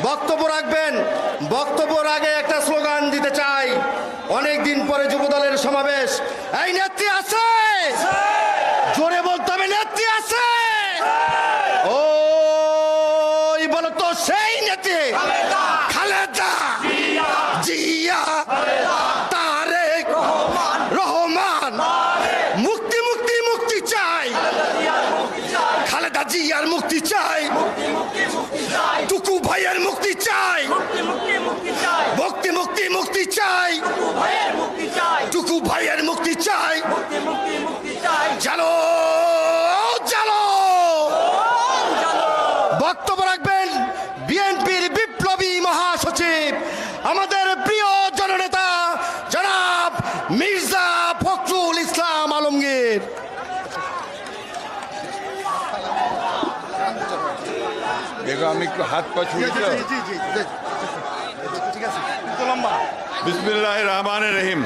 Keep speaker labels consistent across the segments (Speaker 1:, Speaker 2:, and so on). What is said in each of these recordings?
Speaker 1: বক্তব্য রাখবেন। বক্তব্যের আগে একটা স্লোগান দিতে চাই। অনেক দিন পরে যুবদলের সমাবেশ। এই নেত্রী আছে? জোরে বলতে হবে, নেত্রী আছে? ওই বলো তো, সেই নেত্রী খালেদা জিয়া, তারেক রহমান। মুক্তি মুক্তি মুক্তি চাই, খালেদা জিয়ার মুক্তি চাই, টুকু ভাইয়ের মুক্তি চাই, মুক্তি মুক্তি মুক্তি চাই, টুকু ভাইয়ের মুক্তি চাই। চলো চলো। বক্তব্য রাখবেন বিএনপির বিপ্লবী মহাসচিব, আমাদের প্রিয় জননেতা জনাব মির্জা ফখরুল ইসলাম আলমগীর।
Speaker 2: আমি একটু হাত পা ছুঁড়ি। বিসমিল্লাহির রহমানির রহিম।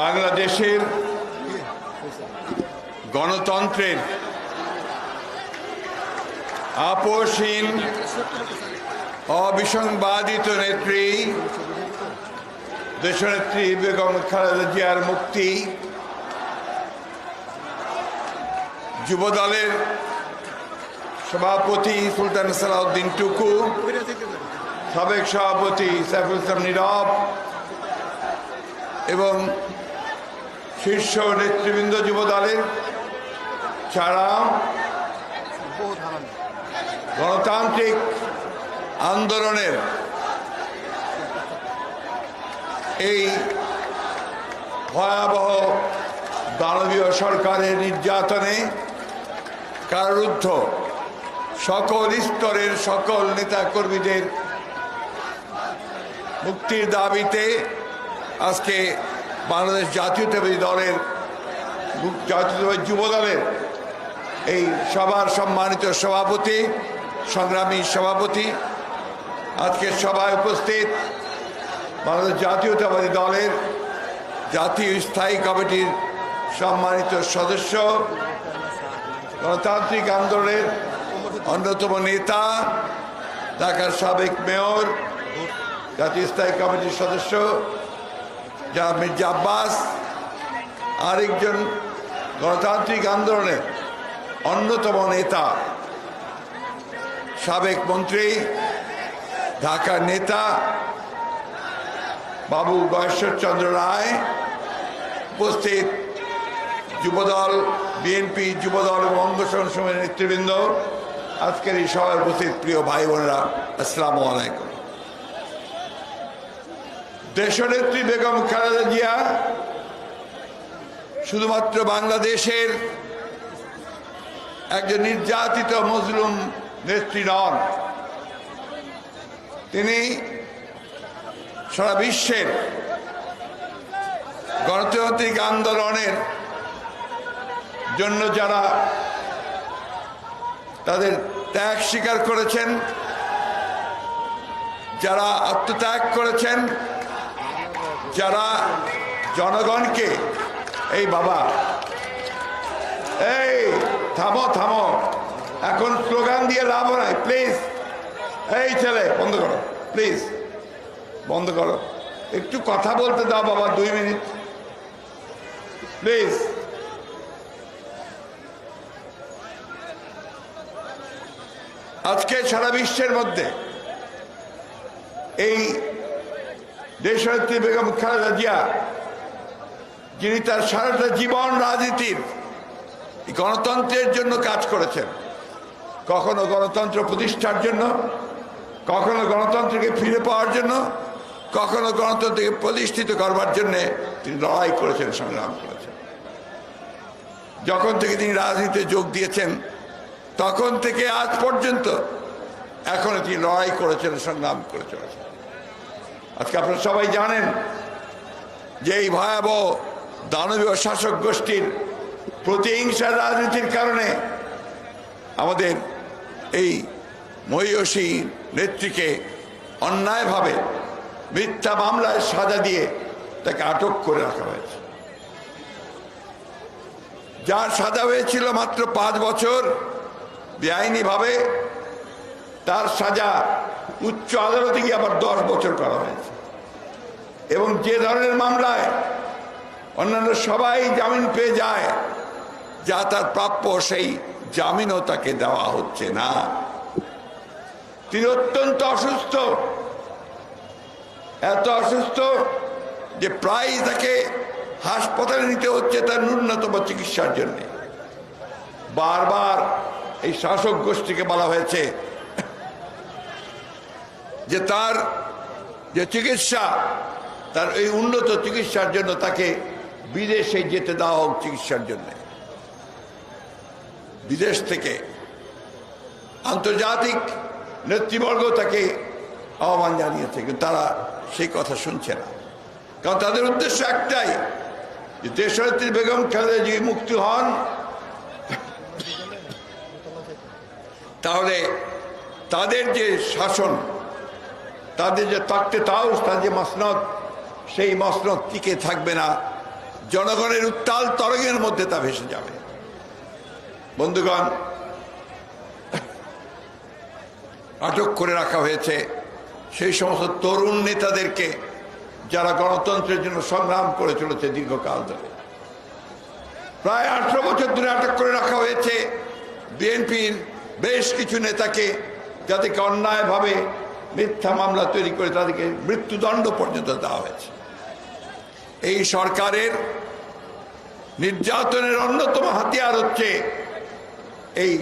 Speaker 2: বাংলাদেশের গণতন্ত্রের আপোষহীন অবিসংবাদিত নেত্রী দেশনেত্রী বেগম খালেদা জিয়ার মুক্তি, যুবদলের সভাপতি সুলতান সালাউদ্দিন টুকু, সাবেক সভাপতি সাইফুল ইসলাম নীরব এবং শীর্ষ নেতৃবৃন্দ যুবদলের ছাড়া গণতান্ত্রিক আন্দোলনের এই ভয়াবহ দানবীয় সরকারের নির্যাতনে কারারুদ্ধ সকল স্তরের সকল নেতা কর্মীদের মুক্তির দাবিতে আজকে বাংলাদেশ জাতীয়তাবাদী দলের জাতীয়তাবাদী যুবদলের এই সভার সম্মানিত সভাপতি, সংগ্রামী সভাপতি, আজকের সভায় উপস্থিত বাংলাদেশ জাতীয়তাবাদী দলের জাতীয় স্থায়ী কমিটির সম্মানিত সদস্য, গণতান্ত্রিক আন্দোলনের অন্যতম নেতা, ঢাকার সাবেক মেয়র, জাতীয় স্থায়ী কমিটির সদস্য যা মির্জা আব্বাস, আরেকজন গণতান্ত্রিক আন্দোলনের অন্যতম নেতা, সাবেক মন্ত্রী, ঢাকার নেতা বাবু গয়েশ্বরচন্দ্র রায়, উপস্থিত যুবদল, বিএনপি যুবদল এবং অঙ্গ সংগঠনের নেতৃবৃন্দ, আজকের এই সভায় উপস্থিত প্রিয় ভাই বোনেরা, আসসালামু আলাইকুম। দেশনেত্রী বেগম খালেদা জিয়া শুধুমাত্র বাংলাদেশের একজন নির্যাতিত মজলুম নেত্রী নন, তিনি সারা বিশ্বের গণতান্ত্রিক আন্দোলনের জন্য যারা তাদের ত্যাগ স্বীকার করেছেন, যারা আত্মত্যাগ করেছেন, যারা জনগণকে এই বাবা এই থামো থামো, এখন স্লোগান দিয়ে লাভ নাই, প্লিজ। এই ছেলে বন্ধ করো, প্লিজ বন্ধ করো, একটু কথা বলতে দাও বাবা, 2 মিনিট প্লিজ। আজকে সারা বিশ্বের মধ্যে এই দেশনেত্রী বেগম খালেদা জিয়া, যিনি তার সারাটা জীবন রাজনীতির গণতন্ত্রের জন্য কাজ করেছেন, কখনো গণতন্ত্র প্রতিষ্ঠার জন্য, কখনো গণতন্ত্রকে ফিরে পাওয়ার জন্য, কখনো গণতন্ত্রকে প্রতিষ্ঠিত করবার জন্য তিনি লড়াই করেছেন, সংগ্রাম করেছেন। যখন থেকে তিনি রাজনীতিতে যোগ দিয়েছেন তখন থেকে আজ পর্যন্ত এখনো তিনি লড়াই করেছেন, সংগ্রাম করে চলেছেন। আজকে আপনারা সবাই জানেন যে এই ভয়াবহ দানবীয় শাসক গোষ্ঠীর প্রতিহিংসার রাজনীতির কারণে আমাদের এই মহিষী নেত্রীকে অন্যায়ভাবে মিথ্যা মামলায় সাজা দিয়ে তাকে আটক করে রাখা হয়েছে, যার সাজা হয়েছিল মাত্র 5 বছর বেআইনিভাবে তার সাজা উচ্চ আদালতে গিয়ে আবার 10 বছর করা হয়েছে। এবং যে ধরনের মামলায় অন্যান্য সবাই জামিন পেয়ে যায়, যা তার প্রাপ্য সেই জামিনও তাকে দেওয়া হচ্ছে না। তিনি অত্যন্ত অসুস্থ, এত অসুস্থ যে প্রায় তাকে হাসপাতালে নিতে হচ্ছে তার ন্যূনতম চিকিৎসার জন্য। বারবার এই শাসক গোষ্ঠীকে বলা হয়েছে যে তার যে চিকিৎসা, তার এই উন্নত চিকিৎসার জন্য তাকে বিদেশে যেতে দেওয়া হোক চিকিৎসার জন্য। বিদেশ থেকে আন্তর্জাতিক নেতৃবর্গ তাকে আহ্বান জানিয়েছে, কিন্তু তারা সেই কথা শুনছে না। কারণ তাদের উদ্দেশ্য একটাই, যে দেশনেত্রী বেগম খালেদা জিয়া মুক্তি হন, তাহলে তাদের যে শাসন, তাদের যে তাকতে তাউস, তাদের যে মসনদ, সেই মসনদ টিকে থাকবে না, জনগণের উত্তাল তরঙ্গের মধ্যে তা ভেসে যাবে। বন্ধুগণ, আটক করে রাখা হয়েছে সেই সমস্ত তরুণ নেতাদেরকে যারা গণতন্ত্রের জন্য সংগ্রাম করে চলেছে দীর্ঘকাল ধরে। প্রায় 18 বছর ধরে আটক করে রাখা হয়েছে বিএনপির বেশ কিছু নেতাকে, যাদেরকে অন্যায়ভাবে মিথ্যা মামলা তৈরি করে তাদেরকে মৃত্যুদণ্ড পর্যন্ত দেওয়া হয়েছে। এই সরকারের নির্যাতনের অন্যতম হাতিয়ার হচ্ছে এই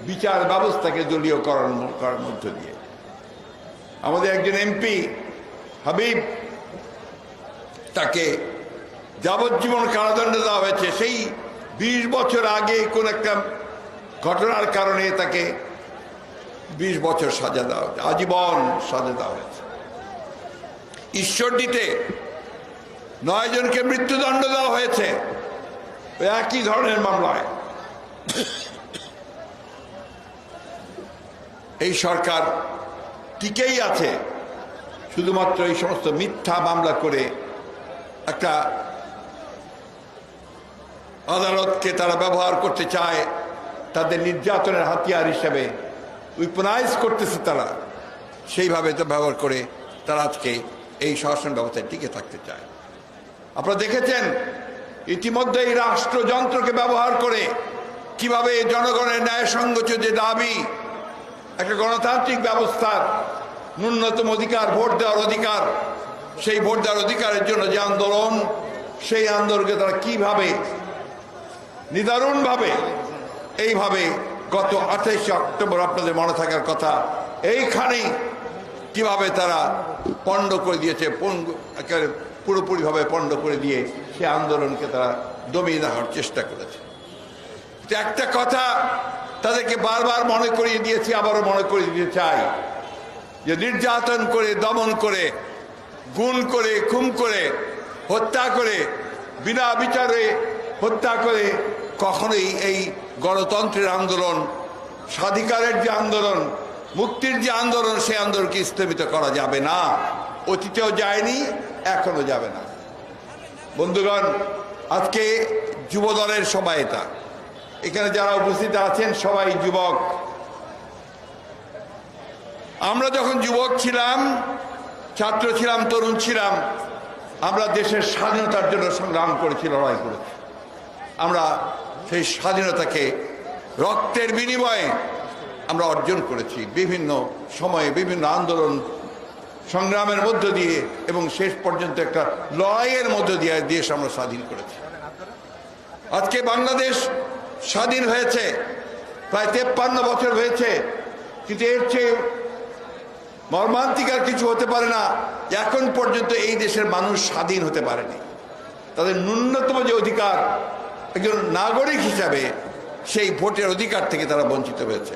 Speaker 2: বিচার ব্যবস্থাকে দলীয়করণ করার মধ্য দিয়ে। আমাদের একজন এমপি হাবিব, তাকে যাবজ্জীবন কারাদণ্ড দেওয়া হয়েছে। সেই 20 বছর আগে কোন একটা ঘটনার কারণে তাকে 20 বছর সাজা দেওয়া হয়েছে, আজীবন সাজা দেওয়া হয়েছে। ঈশ্বরদীতে 9 জনকে মৃত্যুদণ্ড দেওয়া হয়েছে একই ধরনের মামলায়। এই সরকার টিকেই আছে শুধুমাত্র এই সমস্ত মিথ্যা মামলা করে। একটা আদালতকে তারা ব্যবহার করতে চায় তাদের নির্যাতনের হাতিয়ার হিসেবে, উইপনাইজ করতেছে তারা, সেইভাবে তো ব্যবহার করে তারা আজকে এই শাসন ব্যবস্থায় টিকে থাকতে চায়। আপনারা দেখেছেন ইতিমধ্যে এই রাষ্ট্রযন্ত্রকে ব্যবহার করে কিভাবে জনগণের ন্যায়সঙ্গত যে দাবি, একটা গণতান্ত্রিক ব্যবস্থার ন্যূনতম অধিকার, ভোট দেওয়ার অধিকার, সেই ভোট দেওয়ার অধিকারের জন্য যে আন্দোলন, সেই আন্দোলনকে তারা কিভাবে নিদারুণভাবে এইভাবে গত 28 অক্টোবর, আপনাদের মনে থাকার কথা, এইখানেই কিভাবে তারা পণ্ড করে দিয়েছে, একেবারে পুরোপুরিভাবে পণ্ড করে দিয়ে সে আন্দোলনকে তারা দমিয়ে দেওয়ার চেষ্টা করেছে। একটা কথা তাদেরকে বারবার মনে করিয়ে দিয়েছি, আবারও মনে করিয়ে দিতে চাই, যে নির্যাতন করে, দমন করে, গুম করে, খুন করে, হত্যা করে, বিনা বিচারে হত্যা করে কখনোই এই গণতন্ত্রের আন্দোলন, স্বাধিকারের যে আন্দোলন, মুক্তির যে আন্দোলন, সেই আন্দোলনকে স্থগিত করা যাবে না। অতীতেও যায়নি, এখনো যাবে না। বন্ধুগণ, আজকে যুবদলের সবাই, এটা এখানে যারা উপস্থিত আছেন সবাই যুবক। আমরা যখন যুবক ছিলাম, ছাত্র ছিলাম, তরুণ ছিলাম, আমরা দেশের স্বাধীনতার জন্য সংগ্রাম করেছি, লড়াই করেছি। আমরা সেই স্বাধীনতাকে রক্তের বিনিময়ে আমরা অর্জন করেছি, বিভিন্ন সময়ে বিভিন্ন আন্দোলন সংগ্রামের মধ্য দিয়ে, এবং শেষ পর্যন্ত একটা লড়াইয়ের মধ্য দিয়ে দেশ আমরা স্বাধীন করেছি। আজকে বাংলাদেশ স্বাধীন হয়েছে, প্রায় 53 বছর হয়েছে, কিন্তু এর চেয়ে মর্মান্তিক আর কিছু হতে পারে না। এখন পর্যন্ত এই দেশের মানুষ স্বাধীন হতে পারেনি। তাদের ন্যূনতম যে অধিকার, একজন নাগরিক হিসাবে সেই ভোটের অধিকার থেকে তারা বঞ্চিত হয়েছে।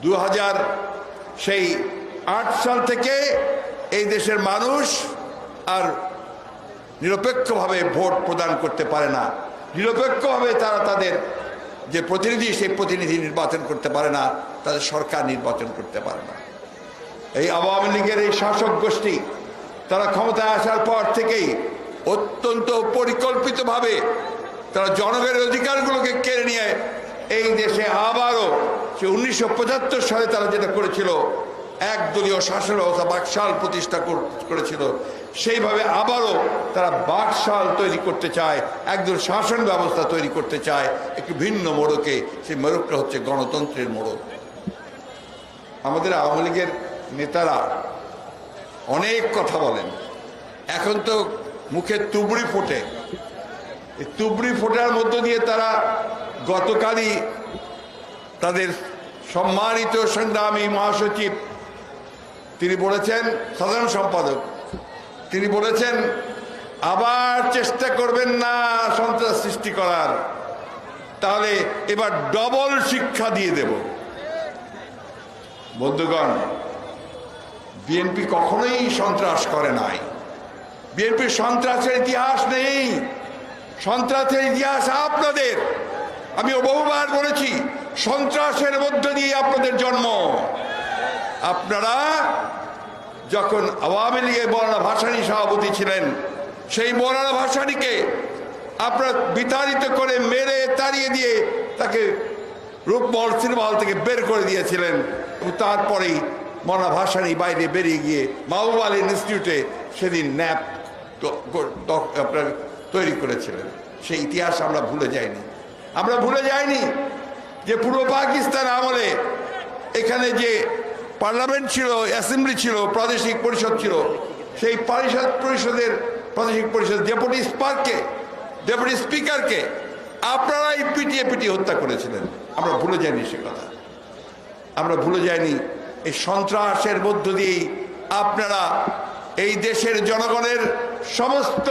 Speaker 2: 2008 সাল থেকে এই দেশের মানুষ আর নিরপেক্ষভাবে ভোট প্রদান করতে পারে না, নিরপেক্ষভাবে তারা তাদের যে প্রতিনিধি, সেই প্রতিনিধি নির্বাচন করতে পারে না, তাদের সরকার নির্বাচন করতে পারে না। এই আওয়ামী লীগের এই শাসক গোষ্ঠী তারা ক্ষমতায় আসার পর থেকেই অত্যন্ত পরিকল্পিতভাবে তারা জনগণের অধিকারগুলোকে কেড়ে নিয়ে এই দেশে আবারও সে 1975 সালে তারা যেটা করেছিল, একদলীয় শাসন ব্যবস্থা বাকশাল প্রতিষ্ঠা করেছিল, সেইভাবে আবারও তারা বাকশাল তৈরি করতে চায়, একদল শাসন ব্যবস্থা তৈরি করতে চায় একটু ভিন্ন মোড়কে। সেই মোড়কটা হচ্ছে গণতন্ত্রের মোড়ক। আমাদের আওয়ামী লীগের নেতারা অনেক কথা বলেন, এখন তো মুখে তুবড়ি ফোটে। এই তুবড়ি ফোটার মধ্য দিয়ে তারা গতকালই তাদের সম্মানিত সংগ্রামী মহাসচিব তিনি বলেছেন, সাধারণ সম্পাদক তিনি বলেছেন, আবার চেষ্টা করবেন না সন্ত্রাস সৃষ্টি করার, তাহলে এবার ডবল শিক্ষা দিয়ে দেব। বন্ধুগণ, বিএনপি কখনোই সন্ত্রাস করে নাই। বিএনপির সন্ত্রাসের ইতিহাস নেই। সন্ত্রাসের ইতিহাস আপনাদের। আমি বহুবার বলেছি, সন্ত্রাসের মধ্য দিয়ে আপনাদের জন্ম। আপনারা যখন আওয়ামী লীগের মৌলানা ভাসানী সভাপতি ছিলেন, সেই মৌলানা ভাসানীকে আপনারা বিতাড়িত করে মেরে তাড়িয়ে দিয়ে তাকে রূপমহল সিনেমা হল থেকে বের করে দিয়েছিলেন। এবং তারপরেই মৌলানা ভাসানী বাইরে বেরিয়ে গিয়ে মাহবুব আলী ইনস্টিটিউটে সেদিন ন্যাপ আপনার তৈরি করেছিলেন। সেই ইতিহাস আমরা ভুলে যাইনি। আমরা ভুলে যাইনি যে পূর্ব পাকিস্তান আমলে এখানে যে পার্লামেন্ট ছিল, অ্যাসেম্বলি ছিল, প্রাদেশিক পরিষদ ছিল, সেই পরিষদের প্রাদেশিক পরিষদ ডেপুটি স্পিকারকে আপনারাই পিটিয়ে হত্যা করেছিলেন। আমরা ভুলে যাইনি সে কথা। আমরা ভুলে যাইনি এই সন্ত্রাসের মধ্য দিয়েই আপনারা এই দেশের জনগণের সমস্ত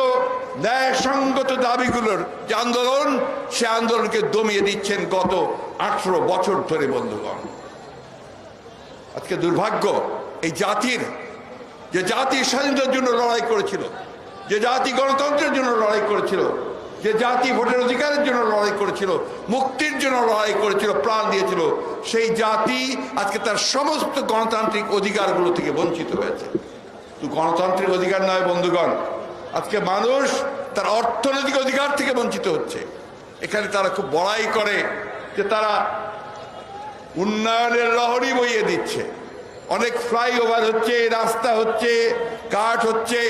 Speaker 2: ন্যায়সঙ্গত দাবিগুলোর যে আন্দোলন, সে আন্দোলনকে দমিয়ে দিচ্ছেন গত 18 বছর ধরে। বন্ধুগণ, আজকে দুর্ভাগ্য এই জাতির, যে জাতি স্বাধীনতার জন্য লড়াই করেছিল, যে জাতি গণতন্ত্রের জন্য লড়াই করেছিল, যে জাতি ভোটের অধিকারের জন্য লড়াই করেছিল, মুক্তির জন্য লড়াই করেছিল, প্রাণ দিয়েছিল, সেই জাতি আজকে তার সমস্ত গণতান্ত্রিক অধিকারগুলো থেকে বঞ্চিত হয়েছে। তো গণতান্ত্রিক অধিকার নয় বন্ধুগণ, আজকে মানুষ তার অর্থনৈতিক অধিকার থেকে বঞ্চিত হচ্ছে। এখানে তারা খুব বড়াই করে যে তারা উন্নয়নের লহরী বইয়ে দিচ্ছে, অনেক ফ্লাইওভার হচ্ছে, রাস্তা হচ্ছে, কাঠ হচ্ছে।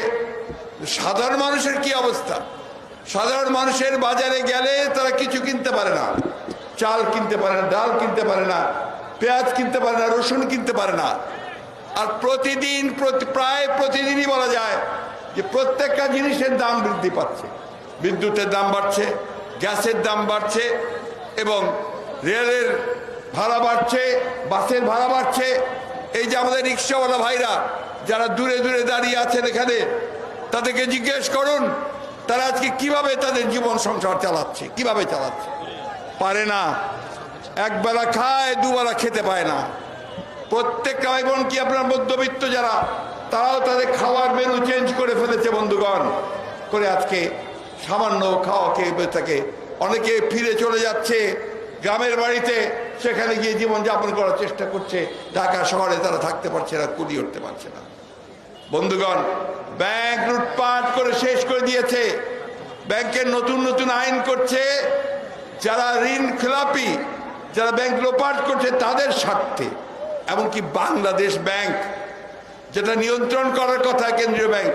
Speaker 2: সাধারণ মানুষের কি অবস্থা? সাধারণ মানুষের বাজারে গেলে তারা কিছু কিনতে পারে না, চাল কিনতে পারে না, ডাল কিনতে পারে না, পেঁয়াজ কিনতে পারে না, রসুন কিনতে পারে না। আর প্রায় প্রতিদিনই বলা যায় যে প্রত্যেকটা জিনিসের দাম বৃদ্ধি পাচ্ছে। বিদ্যুতের দাম বাড়ছে, গ্যাসের দাম বাড়ছে, এবং রেলের ভাড়া বাড়ছে, বাসের ভাড়া বাড়ছে। এই যে আমাদের রিক্সাওয়ালা ভাইরা যারা দূরে দূরে দাঁড়িয়ে আছেন এখানে, তাদেরকে জিজ্ঞেস করুন তারা আজকে কিভাবে তাদের জীবন সংসার চালাচ্ছে, কিভাবে চালাচ্ছে। পারে না, একবেলা খায়, দুবেলা খেতে পায় না। প্রত্যেকটা ভাই বোন, কি আপনার মধ্যবিত্ত যারা, তারাও তাদের খাওয়ার মেনু চেঞ্জ করে ফেলেছে বন্ধুগণ, করে আজকে সামান্য খাওয়া খেয়ে থাকে। অনেকে ফিরে চলে যাচ্ছে গ্রামের বাড়িতে, সেখানে গিয়ে জীবনযাপন করার চেষ্টা করছে। ঢাকা শহরে তারা থাকতে পারছে না, কুলি উঠতে পারছে না। বন্ধুগণ, ব্যাংক লুটপাট করে শেষ করে দিয়েছে। ব্যাংকের নতুন আইন করছে, যারা ঋণ খেলাপি, যারা ব্যাংক লুটপাট করছে তাদের স্বার্থে। এমনকি বাংলাদেশ ব্যাংক, যেটা নিয়ন্ত্রণ করার কথা কেন্দ্রীয় ব্যাংক,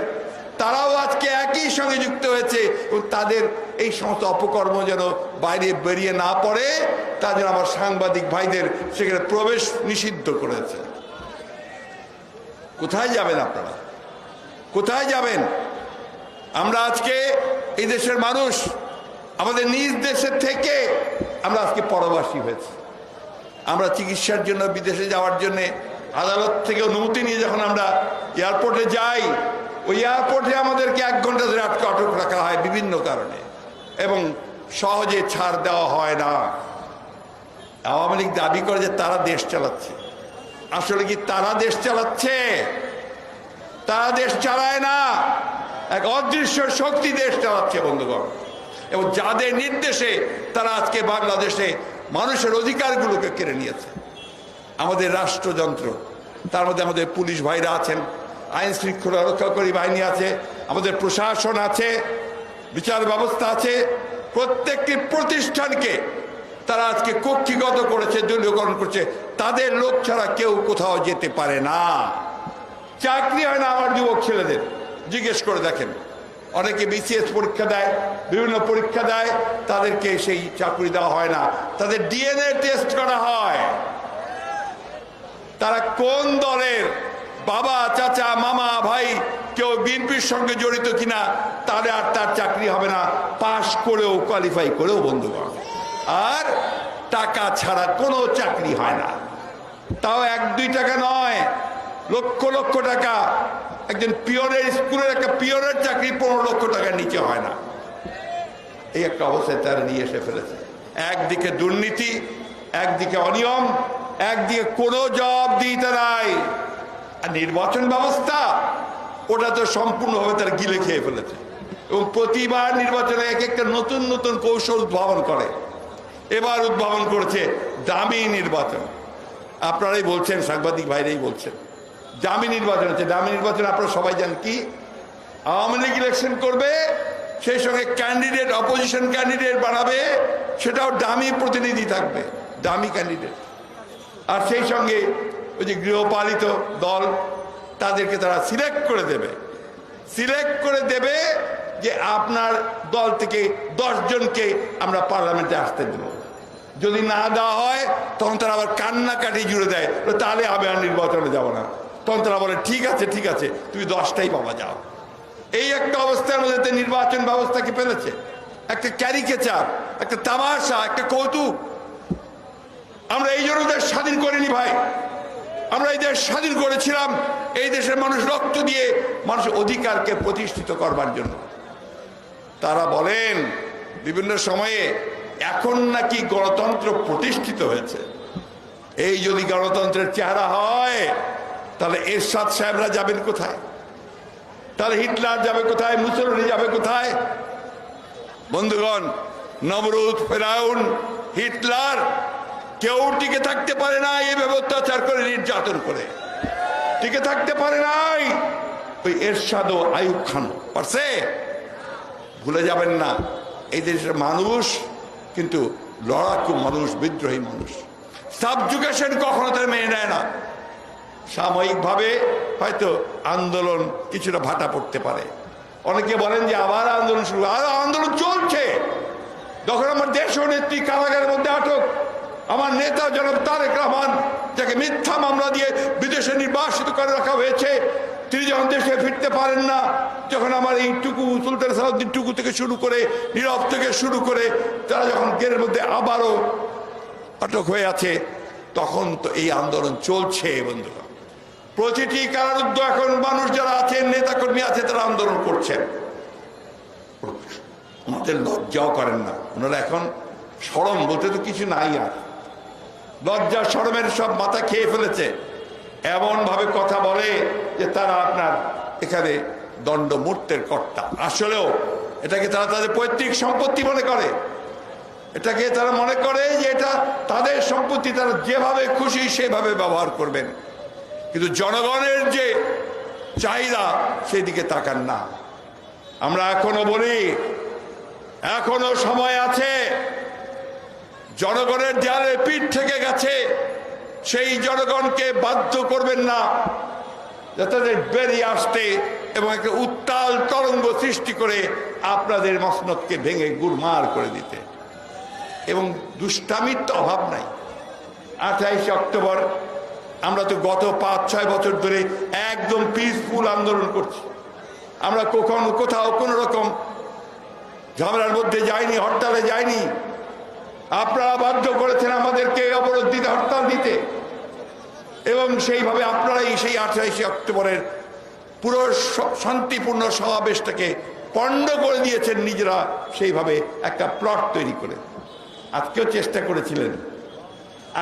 Speaker 2: তারাও আজকে একই সঙ্গে যুক্ত হয়েছে। এবং তাদের এই সমস্ত অপকর্ম যেন বাইরে বেরিয়ে না পড়ে, তার জন্য আমার সাংবাদিক ভাইদের সেখানে প্রবেশ নিষিদ্ধ করেছে। কোথায় যাবেন আপনারা? কোথায় যাবেন? আমরা আজকে এই দেশের মানুষ, আমাদের নিজ দেশের থেকে আমরা আজকে পরবাসী হয়েছি। আমরা চিকিৎসার জন্য বিদেশে যাওয়ার জন্য আদালত থেকে অনুমতি নিয়ে যখন আমরা এয়ারপোর্টে যাই, ওই এয়ারপোর্টে আমাদেরকে 1 ঘন্টা ধরে আটক রাখা হয় বিভিন্ন কারণে, এবং সহজে ছাড় দেওয়া হয় না। আওয়ামী লীগ দাবি করে যে তারা দেশ চালাচ্ছে। আসলে কি তারা দেশ চালাচ্ছে? তারা দেশ চালায় না, এক অদৃশ্য শক্তি দেশ চালাচ্ছে বন্ধুগণ। এবং যাদের নির্দেশে তারা আজকে বাংলাদেশে মানুষের অধিকারগুলোকে কেড়ে নিয়েছে। আমাদের রাষ্ট্রযন্ত্র, তার মধ্যে আমাদের পুলিশ ভাইরা আছেন, আইন শৃঙ্খলা রক্ষাকারী বাহিনী আছে, আমাদের প্রশাসন আছে, বিচার ব্যবস্থা আছে। প্রত্যেকটি প্রতিষ্ঠানকে তারা আজকে কক্ষিগত করেছে, দলীয়করণ করছে। তাদের লোক ছাড়া কেউ কোথাও যেতে পারে না। চাকরি হয় না আমার যুবক ছেলেদের, জিজ্ঞেস করে দেখেন। অনেকে বিসিএস পরীক্ষা দেয়, বিভিন্ন পরীক্ষা দেয়, তাদেরকে সেই চাকরি দেওয়া হয় না, তাদের ডিএনএ টেস্ট করা হয়। তারা কোন দলের, বাবা, চাচা, মামা, ভাই, কেউ বিএনপির সঙ্গে জড়িত কিনা, তাহলে আর তার চাকরি হবে না, পাশ করেও, কোয়ালিফাই করেও, বন্ধুগণ। আর টাকা ছাড়া কোনো চাকরি হয় না, তাও 1-2 টাকা নয়, লক্ষ লক্ষ টাকা। একজন পিয়নের, স্কুলের একটা পিয়নের চাকরি 15 লক্ষ টাকার নিচে হয় না। এই একটা অবস্থায় তারা নিয়ে এসে ফেলেছে। একদিকে দুর্নীতি, একদিকে অনিয়ম, একদিকে কোনো জবাবদিহিতা নাই। আর নির্বাচন ব্যবস্থা, ওটা তো সম্পূর্ণভাবে তারা গিলে খেয়ে ফেলেছে। এবং প্রতিবার নির্বাচনে এক একটা নতুন নতুন কৌশল উদ্ভাবন করে। এবার উদ্ভাবন করেছে দামি নির্বাচন। আপনারাই বলছেন, সাংবাদিক ভাইরাই বলছেন, দামি নির্বাচন হচ্ছে। দামি নির্বাচন আপনারা সবাই জানেন কি? আওয়ামী লীগ ইলেকশন করবে, সেই সঙ্গে ক্যান্ডিডেট, অপোজিশন ক্যান্ডিডেট বানাবে, সেটাও দামি প্রতিনিধি থাকবে, দামি ক্যান্ডিডেট। আর সেই সঙ্গে ওই যে গৃহপালিত দল, তাদেরকে তারা সিলেক্ট করে দেবে যে আপনার দল থেকে 10 জনকে আমরা পার্লামেন্টে আসতে দেব। যদি না দেওয়া হয় তখন তারা আবার কান্নাকাটি জুড়ে দেয়, তাহলে আমি আর নির্বাচনে যাব না। তখন তারা বলে ঠিক আছে, তুমি 10টাই পাবা, যাও। এই একটা অবস্থার মধ্যে নির্বাচন ব্যবস্থাকে ফেলেছে। একটা ক্যারিকেচার, একটা তামাশা, একটা কৌতুক। আমরা এই জন্য দেশ স্বাধীন করিনি ভাই, আমরা এই দেশ স্বাধীন করেছিলাম এই দেশের মানুষ রক্ত দিয়ে মানুষের অধিকারকে প্রতিষ্ঠিত করবার জন্য। তারা বলেন বিভিন্ন সময়ে এখন নাকি গণতন্ত্র প্রতিষ্ঠিত হয়েছে। এই যদি গণতন্ত্রের চেহারা হয়, তাহলে এরশাদ সাহেবরা যাবেন কোথায়? তাহলে হিটলার যাবে কোথায়? মুসলিম যাবে কোথায়? বন্ধুগণ, নমরুদ, ফেরাউন, হিটলার কেউ টিকে থাকতে পারে না এইভাবে অত্যাচার করে, নির্যাতন করে টিকে থাকতে পারে নাই। ওই এরশাদ ও আইয়ুব খান পারছে? ভুলে যাবেন না, এই দেশের মানুষ কিন্তু লড়াকু মানুষ, বিদ্রোহী মানুষ। সাবজুকেশন কখনো তারা মেনে নেয় না। সাময়িকভাবে হয়তো আন্দোলন কিছুটা ভাটা পড়তে পারে। অনেকে বলেন যে আবার আন্দোলন শুরু, আর আন্দোলন চলছে। যখন আমার দেশ নেত্রী কারাগারের মধ্যে আটক, আমার নেতা জনাব তারেক রহমান, যাকে মিথ্যা মামলা দিয়ে বিদেশে নির্বাসিত করে রাখা হয়েছে, তিনি যখন দেশে ফিরতে পারেন না, যখন আমার এই টুকু, সুলতান সালাউদ্দিন টুকু থেকে শুরু করে, নীরব থেকে শুরু করে, তারা যখন জেলের মধ্যে আবারও আটক হয়ে আছে, তখন তো এই আন্দোলন চলছে। বন্ধুরা, প্রতিটি কারারুদ্ধ এখন মানুষ যারা আছেন, নেতাকর্মী আছে, তারা আন্দোলন করছেন। আমাদের লজ্জাও করেন না ওনারা। এখন শরম বলতে তো কিছু নাই, আর লজ্জা শরমের সব মাথা খেয়ে ফেলেছে। এমন ভাবে কথা বলে যে তারা আপনার এখানে দণ্ডমূর্তের কর্তা। আসলেও এটাকে তারা তাদের পৈতৃক সম্পত্তি মনে করে, এটাকে তারা মনে করে যে এটা তাদের সম্পত্তি, তারা যেভাবে খুশি সেভাবে ব্যবহার করবেন। কিন্তু জনগণের যে চাহিদা সেই দিকে তাকান না। আমরা এখনো বলি, এখনো সময় আছে। জনগণের দেয়ালে পিঠ থেকে গেছে, সেই জনগণকে বাধ্য করবেন না যে তাদের বেরিয়ে আসতে এবং একটা উত্তাল তরঙ্গ সৃষ্টি করে আপনাদের মসনদকে ভেঙে গুড়মার করে দিতে। এবং দুষ্টামির তো অভাব নাই। 28 অক্টোবর আমরা তো গত 5-6 বছর ধরে একদম পিসফুল আন্দোলন করছি। আমরা কখনো কোথাও কোনো রকম ঝামেলার মধ্যে যাইনি, হরতালে যাইনি। আপনারা বাধ্য করেছেন আমাদেরকে অবরোধ দিতে, হরতাল দিতে, এবং সেইভাবে আপনারাই সেই 28 অক্টোবরের পুরো শান্তিপূর্ণ সমাবেশটাকে পণ্ড করে দিয়েছেন নিজেরা, সেইভাবে একটা প্লট তৈরি করে। আজকেও চেষ্টা করেছিলেন,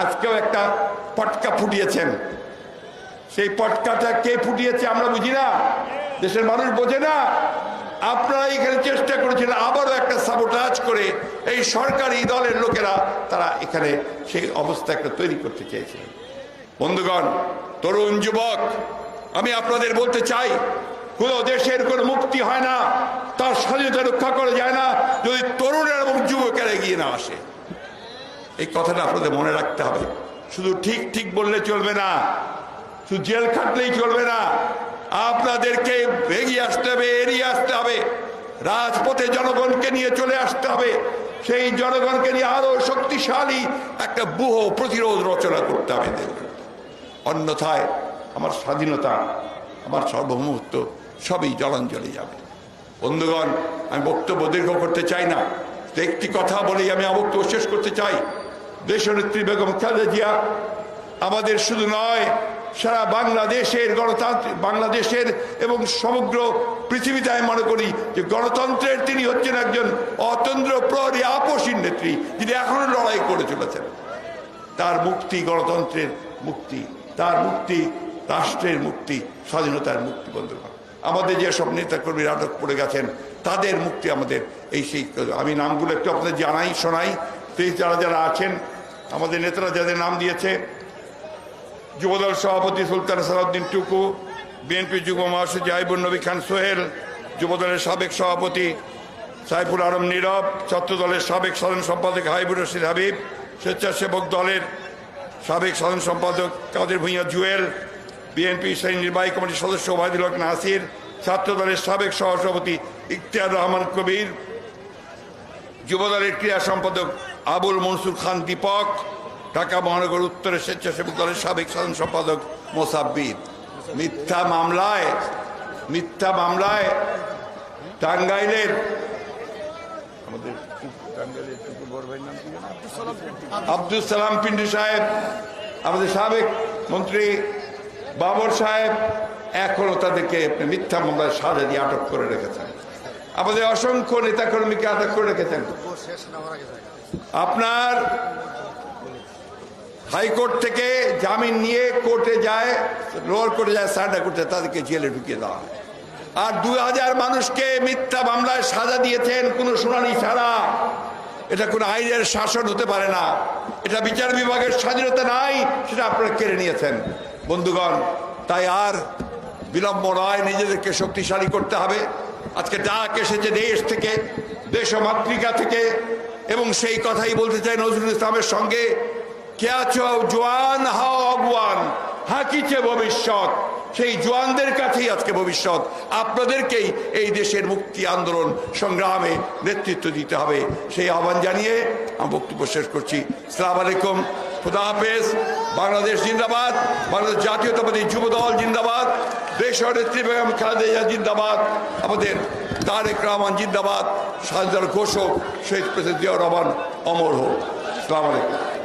Speaker 2: আজকেও একটা পটকা ফুটিয়েছেন। সেই পটকাটা কে ফুটিয়েছে আমরা বুঝি না, দেশের মানুষ বোঝে না। আপনারা এখানে চেষ্টা করেছিলেন আবারও একটা সাবোটাজ করে, এই সরকারি দলের লোকেরা তারা এখানে সেই অবস্থা একটা তৈরি করতে চেয়েছিলেন। বন্ধুগণ, তরুণ যুবক, আমি আপনাদের বলতে চাই, কোনো দেশের কোনো মুক্তি হয় না, তার স্বাধীনতা রক্ষা করা যায় না যদি তরুণের এবং যুবকেরা এগিয়ে না আসে। এই কথাটা আপনাদের মনে রাখতে হবে। শুধু ঠিক ঠিক বললে চলবে না, শুধু জেল খাটলেই চলবে না, আপনাদেরকে এগিয়ে আসতে হবে, এড়িয়ে আসতে হবে, রাজপথে জনগণকে নিয়ে চলে আসতে হবে, সেই জনগণকে নিয়ে আরো শক্তিশালী একটা ব্যূহ প্রতিরোধ রচনা করতে হবে। অন্যথায় আমার স্বাধীনতা, আমার সার্বভৌমত্ব সবই জলাঞ্জলি যাবে। বন্ধুগণ, আমি বক্তব্য দীর্ঘ করতে চাই না, একটি কথা বলেই আমি আমার বক্তব্য শেষ করতে চাই। দেশনেত্রী বেগম খালেদা জিয়া আমাদের শুধু নয়, সারা বাংলাদেশের গণতান্ত্রিক বাংলাদেশের এবং সমগ্র পৃথিবীতে আমি মনে করি যে গণতন্ত্রের তিনি হচ্ছেন একজন অতন্ত্র প্রহরী আপসীন নেত্রী, যিনি এখনো লড়াই করে চলেছেন। তার মুক্তি গণতন্ত্রের মুক্তি, তার মুক্তি রাষ্ট্রের মুক্তি, স্বাধীনতার মুক্তি। বন্ধুগণ, আমাদের যেসব নেতাকর্মীরা আটক পড়ে গেছেন তাদের মুক্তি আমাদের এই সেই, আমি নামগুলো একটু আপনাদের জানাই শোনাই। যারা যারা আছেন, আমাদের নেতারা যাদের নাম দিয়েছে: যুবদল সভাপতি সুলতান সালাউদ্দিন টুকু, বিএনপি যুগ্ম মহাসচিব জাহিবুর নবী খান সোহেল, যুবদলের সাবেক সভাপতি সাইফুল আলম নীরব, ছাত্রদলের সাবেক সাধারণ সম্পাদক হাবিবুর রশিদ হাবিব, স্বেচ্ছাসেবক দলের সাবেক সাধারণ সম্পাদক কাদের ভূঁইয়া জুয়েল, বিএনপি স্থায়ী নির্বাহী কমিটির সদস্য ওবায়দুল হক নাসির, ছাত্রদলের সাবেক সহসভাপতি ইখতিয়ার রহমান কবির, যুবদলের ক্রীড়া সম্পাদক আবুল মনসুর খান দীপক, ঢাকা মহানগর উত্তরের স্বেচ্ছাসেবক দলের সাবেক সাধারণ সম্পাদক মোসাব্বির। মিথ্যা মামলায় টাঙ্গাইলের আমাদের আব্দুল সালাম পিন্টু সাহেব, আমাদের সাবেক মন্ত্রী বাবর সাহেব এখনো তাদেরকে মিথ্যা মামলায় সাজা দিয়ে আটক করে রেখেছেন। আমাদের অসংখ্য নেতাকর্মীকে আটক করে রেখেছেন। আপনার হাইকোর্ট থেকে জামিন নিয়ে কোর্টে যায়, লোয়ার কোর্টে যায় সারেন্ডার করতে, তাদেরকে জেলে ঢুকিয়ে দেওয়া হয়। আর 2000 মানুষকে মিথ্যা মামলায় সাজা দিয়েছেন কোনো শুনানি ছাড়া। এটা কোনো আইনের শাসন হতে পারে না, এটা বিচার বিভাগের স্বাধীনতা নাই, সেটা আপনারা কেড়ে নিয়েছেন। বন্ধুগণ, তাই আর বিলম্ব নয়, নিজেদেরকে শক্তিশালী করতে হবে। আজকে ডাক এসেছে দেশ থেকে, দেশ মাতৃকা থেকে, এবং সেই কথাই বলতে চাই নজরুল ইসলামের সঙ্গে, কে আছো জোয়ান হাও অগুয়ান, হাকিছে ভবিষ্যৎ। সেই জোয়ানদের কাছেই আজকে ভবিষ্যৎ। আপনাদেরকেই এই দেশের মুক্তি আন্দোলন সংগ্রামে নেতৃত্ব দিতে হবে। সেই আহ্বান জানিয়ে আমি বক্তব্য শেষ করছি। আসসালামু আলাইকুম, খুদা হাফেজ। বাংলাদেশ জিন্দাবাদ, বাংলাদেশ জাতীয়তাবাদী যুব দল জিন্দাবাদ, দেশনেত্রী বেগম খালেদা জিয়া জিন্দাবাদ, আমাদের তারেক রহমান জিন্দাবাদ, স্বাধীনতার ঘোষক শহীদ প্রেসিডেন্ট জিয়াউর রহমান অমর হোক। আসসালামু আলাইকুম।